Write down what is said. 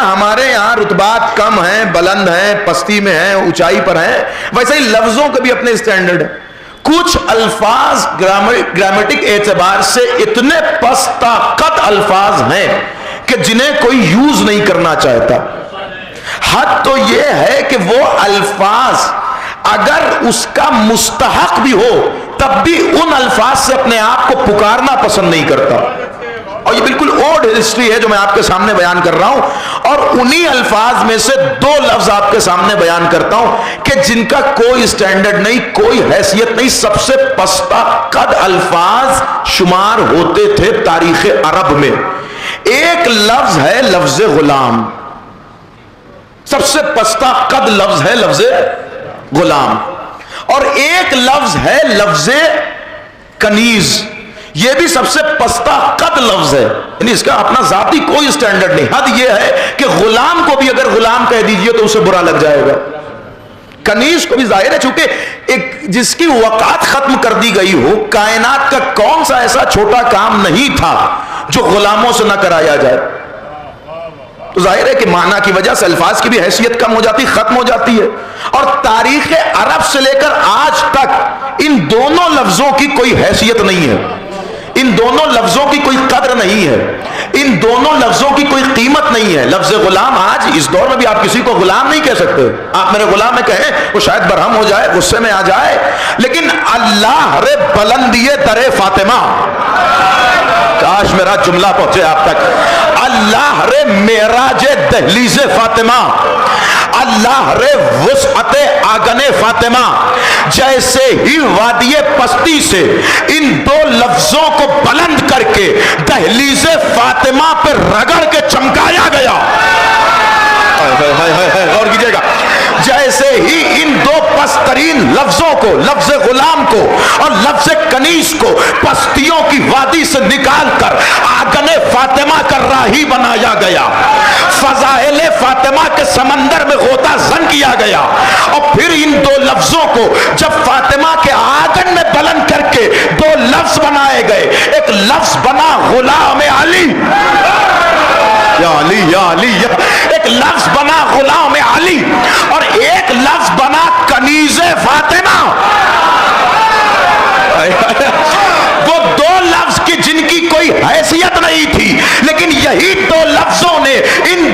ہمارے یہاں رتبات کم ہیں، بلند ہیں، پستی میں ہیں، اونچائی پر ہیں، ویسے ہی لفظوں کے بھی اپنے اسٹینڈرڈ ہیں. کچھ الفاظ گرامیٹک اعتبار سے اتنے پستہ قد الفاظ ہیں کہ جنہیں کوئی یوز نہیں کرنا چاہتا. حد تو یہ ہے کہ وہ الفاظ اگر اس کا مستحق بھی ہو تب بھی ان الفاظ سے اپنے آپ کو پکارنا پسند نہیں کرتا. اور یہ بالکل اوڈ ہسٹری ہے جو میں آپ کے سامنے بیان کر رہا ہوں. اور انہی الفاظ میں سے دو لفظ آپ کے سامنے بیان کرتا ہوں کہ جن کا کوئی اسٹینڈرڈ نہیں، کوئی حیثیت نہیں، سب سے پستہ قد الفاظ شمار ہوتے تھے تاریخ عرب میں. ایک لفظ ہے لفظ غلام، سب سے پستہ قد لفظ ہے لفظ غلام. اور ایک لفظ ہے لفظ کنیز، یہ بھی سب سے پستہ قد لفظ ہے، یعنی اس کا اپنا ذاتی کوئی اسٹینڈرڈ نہیں. حد یہ ہے کہ غلام کو بھی اگر غلام کہہ دیجئے تو اسے برا لگ جائے گا. کنیز کو بھی ظاہر ہے چونکہ ایک جس کی وقات ختم کر دی گئی ہو، کائنات کا کون سا ایسا چھوٹا کام نہیں تھا جو غلاموں سے نہ کرایا جائے. تو ظاہر ہے کہ معنی کی وجہ سے الفاظ کی بھی حیثیت کم ہو جاتی، ختم ہو جاتی ہے. اور تاریخ عرب سے لے کر آج تک ان دونوں لفظوں کی کوئی حیثیت نہیں ہے، ان دونوں لفظوں کی کوئی قدر نہیں ہے، ان دونوں لفظوں کی کوئی قیمت نہیں ہے. لفظ غلام آج اس دور میں بھی آپ کسی کو غلام نہیں کہہ سکتے. آپ میرے غلام میں کہیں وہ شاید برہم ہو جائے، غصے میں آ جائے. لیکن اللہ رے بلندیے در فاطمہ، کاش میرا جملہ پہنچے آپ تک، اللہ رے معراج دہلیز فاطمہ، اللہ رے وسعت آگن فاطمہ، جیسے ہی وادی پستی سے ان دو لفظوں کو بلند کر کے دہلیز فاطمہ پہ رگڑ کے چمکایا گیا. غور کیجئے گا، جیسے ہی ان دو پسترین لفظوں کو، لفظ غلام کو اور لفظ کنیز کو پستیوں کی وادی سے نکال کر آگن فاطمہ کا راہی بنایا گیا، فضائل فاطمہ کے سمندر میں غوطہ زن کیا گیا، اور پھر ان دو لفظوں کو جب فاطمہ کے آگن میں بلند کر کے دو لفظ بنائے گئے، ایک لفظ بنا غلام علی، یا علی یا علی، ایک لفظ بنا غلام علی اور ایک لفظ بنا کنیز فاطمہ. وہ دو لفظ کی جن کی کوئی حیثیت نہیں تھی، لیکن یہی دو لفظوں نے ان